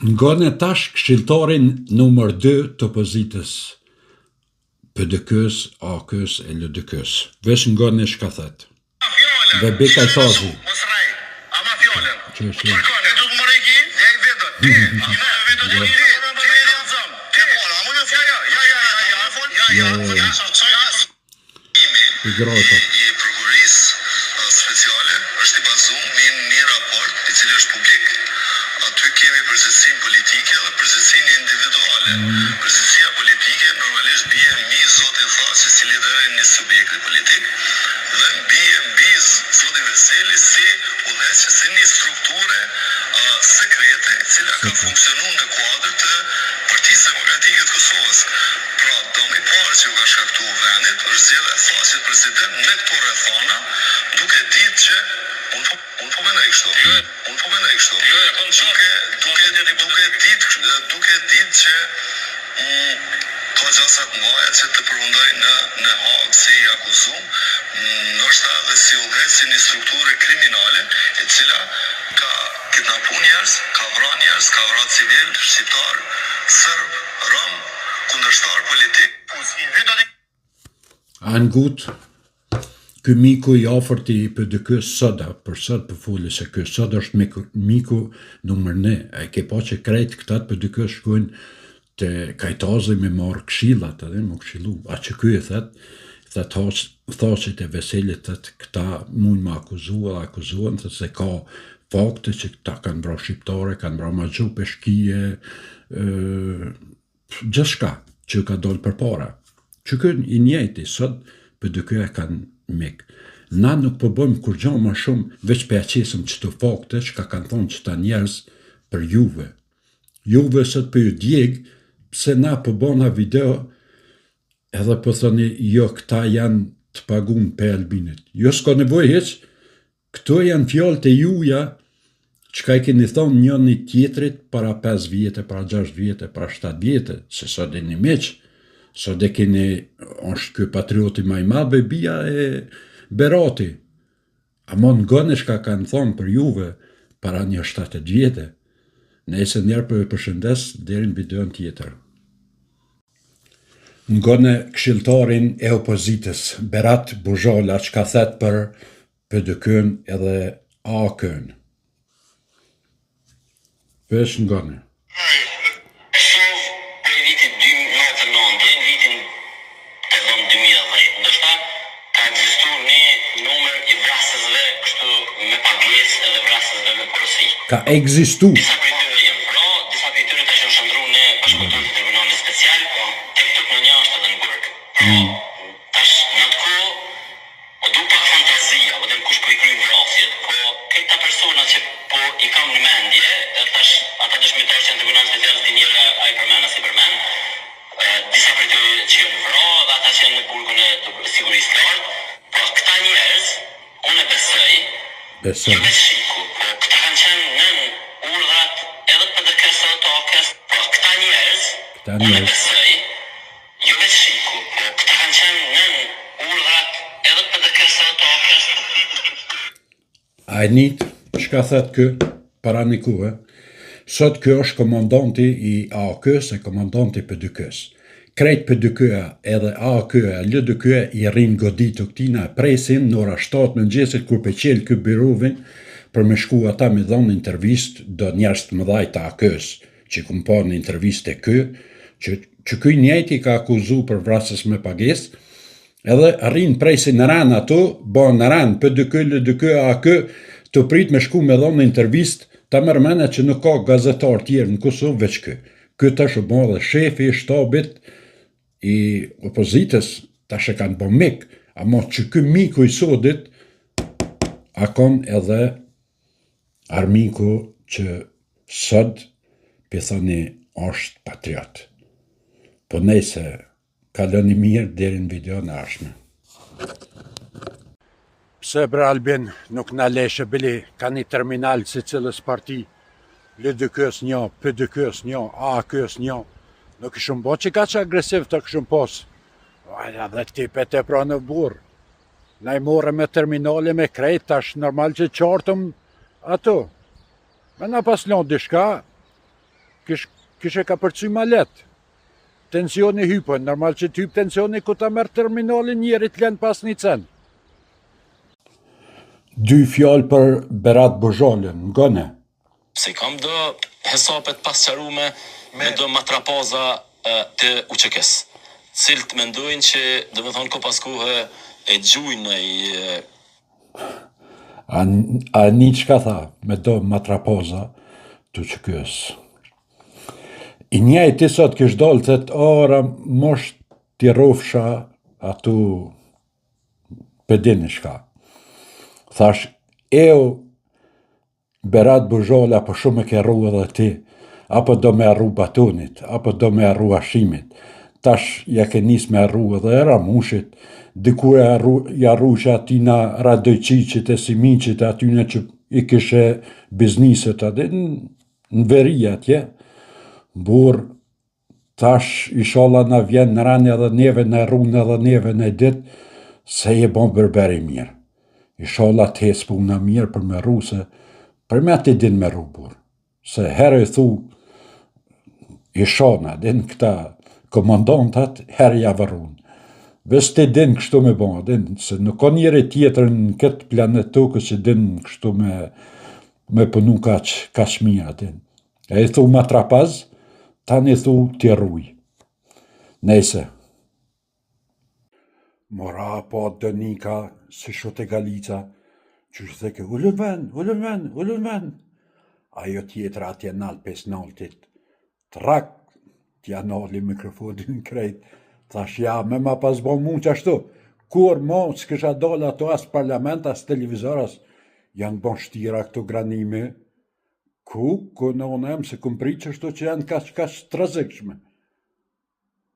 Nga në tash këshilltarin numër 2 të opozitës, PDK-s, AK-s e LDK-s. Vesh nga në shkathet. Dhe Beka Tazi. Që është? I grota. I prokurisë speciale është i bazuar në një raport i cili është publik. Aty kemi përgjegjësinë politike dhe përgjegjësinë individuale. Përgjegjësia politike normalisht bie mbi zotin Thaçi, si lideri një subjekti politik, dhe mbi zotin Veseli si udhëheqës së një strukture sekrete e cila ka funksionuar në kuadër të Partisë Demokratike të Kosovës. Pra, domi parë që u ka shkaktuar vendit është zgjedhja e Thaçit president në këto rrethana, duke ditë që unë po mendoj kështu. Duke ditë që ka gjasa të mëdha që të përfundoj në Hag si i akuzum, ndoshta edhe si udhëheqës së një strukture kriminale e cila ka kidnapuar njerëz, ka vrarë njerëz, ka vrarë civil, shqiptar, serb, rom, kundërshtar politik. Angut, ky miku i afërt i PDK-s Soda, për sot për fuli se ky Soda është miku numër 1. E ke pa që krejt këtat PDK shkojnë të Kajtazi me marrë këshillat, edhe më këshillu. A që ky e thët Thaçit e Veselit, thët këta mund më akuzuan, thët se ka fakte që këta kanë bra shqiptare, kanë bra ma gju peshkije, gjithshka që ka dollë për para. Që kënë i njejti, sot PDK-ja kanë mik. Na nuk po bëjmë kur gjo ma shumë, veç për aqesëm që të fakte që ka kanë thonë që ta njerës për juve. Juve sot për ju djegë, pse na po bëna video, edhe po thoni, jo, këta janë të pagun për Albinit. Jo, s'ka nevoj heq, këto janë fjallë të juja, që ka i keni thonë njën një tjetrit para 5 vjetë, para 6 vjetë, para 7 vjetë, se sot e një meqë, sot e keni, është kjo patrioti maj madhe, bia e Berati. A mon gëne shka kanë thonë për juve, para një 7 vjetë. Nëse njerë për përshëndes, deri në videon tjetër. Ngone këshilltarin e opozitës, Berat Buzhala, që ka thet për PDK-n edhe AK-n. Vesh ngone. Shumë prej vitit 2009 dhe në vitin të dhëmë 2010, ndështa ka ekzistuar një numër i vrasësve kështu me pagesë edhe vrasësve me porosi. Ka ekzistu. Disa prej tyre jenë vro, disa prej tyre tash janë shndruar në bashkëpunëtor të Tribunalit Special, tek këto në një është edhe në Gurg. Tash në atë kohë o du pak fantazia, o dhe kush po i kryin vrasjet, po këta persona që po i kam në mendje, tash ata dëshmitar që në Tribunalin Special dhe njëra a i përmen as i përmen, disa prej tyre që janë vro dhe ata që janë në burgun e sigurisë të lartë, po këta njerëz, unë besoj, jo me shiku, po këta kanë qenë nën urdhrat edhe të PDK-s edhe të AK-s, po këta njerëz, unë besoj, jo me shiku, po këta kanë qenë nën urdhrat edhe të PDK-s edhe të AK-s. A e njët, shka thët kë, para një kuhe, sot kë është komandanti i AK-s e komandanti i PDK-s. Krejt PDK-a edhe AK-a, LDK-a i rinë goditu këtina presin në ora 7 mëngjesit kur peqel kë biruvin për me shku ata me dhonë intervist do njerës të mëdhaj të AK-s që kumë pa në intervist e kë, që këj njëti ka akuzu për vrasës me pages, edhe rinë presin në ranë ato, ba në ranë PDK, LDK, AK, të prit me shku me dhonë në intervist, ta mërmene që nuk ka gazetar tjerë në Kosovë veç kë. Këtë është bo dhe shefi i shtabit i opozitës, ta shë kanë bo mik, ama që kë miku i sodit, a kon edhe armiku që sot pëthoni është patriot. Po nejse, kaloni mirë deri në video në arshme. Pse bre Albin nuk na leshe bili, ka një terminal si cilës parti, LDK-s një, PDK-s një, AK-s një, nuk ishëm bo që ka që agresiv të këshëm pos. Vaja dhe tipet e pra në burë. Na i more me terminale me krejt, tash normal që qartëm ato. Me na pas lon dishka, kishe ka përcy ma letë. Tensioni hypën, normal që t'hyp tensioni ku ta merë terminalin njerit lënë pas një cen. Dy fjalë për Berat Bozhalën, ngone. Se kam do hesapet pasqarume me do matrapaza të UÇK-s. Cilët mendojnë që do me thonë ko pas kohë e gjujnë A një qka tha me do matrapaza të UÇK-s. I njëjti sot kësh dollë të të ora mosh t'i rofsha atu pëdini shka. Thash, Berat Bozhala apo shumë e ke rru edhe ti, apo do me arru batonit, apo do me arru ashimit. Tash ja ke nis me arru edhe era mushit, diku ja arru që atina radojqicit e simiqit atyne që i kishe bizniset atë, në verija tje. Burë, tash ishala na vjen në rani edhe neve në rrunë edhe neve në dit, se je bon berberi mirë. Ishala të hes puna mirë për me rru, se për me ti din me rru, burë. Se herë i thu, ishana, din këta komandantat, herë javë rrunë. Ves ti din kështu me bon, din, se nuk ka njëri tjetër në këtë planet tokës që din kështu me punu ka shmija, din. E i thu ma trapaz, tani thu t'i rruj. Nese. Mora po dënika, si shote Galica, që që theke, ullën ven. Ajo tjetër atje nalë pes naltit. Trak, t'ja nalli mikrofonin krejt. Thash, ja, me ma pas bon mund që ashtu. Kur mo, s'kisha dollë ato as parlament, as televizoras, janë bon shtira këto granime. Ku në onem se këm pri qështu që janë kash të rëzikshme.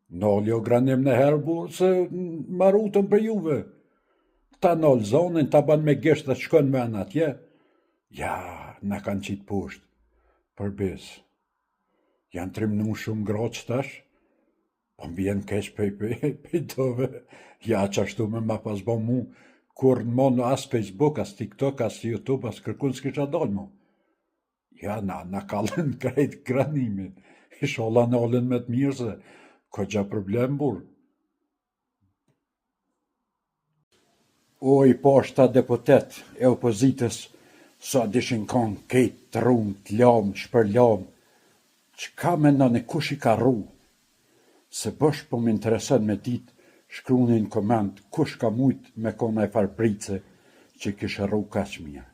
Nolli o granim në herë burë se marutën për juve. Ta nollë zonin, ta ban me gesht dhe shkon me anë atje. Ja, në kanë qitë poshtë. Për besë. Janë trimnu shumë groqë tash. Po m'bjen kesh pej tove. Ja, qashtu me ma pas bo mu. Kur në mon as Facebook, as TikTok, as YouTube, as kërkun s'kisha dollë mu. Ja, na kallën krejt granimin. Isholla nalën me të mirë se ko gja problem burë. O i pashta deputet e opozitës sa dishin kanë kejt të rrumë, të lamë, shpër lamë. Që ka me nëne kush i ka rru? Se bësh po më interesën me ditë shkrunin komend kush ka mujt me kona e farprice që kishë rru kaq mirë.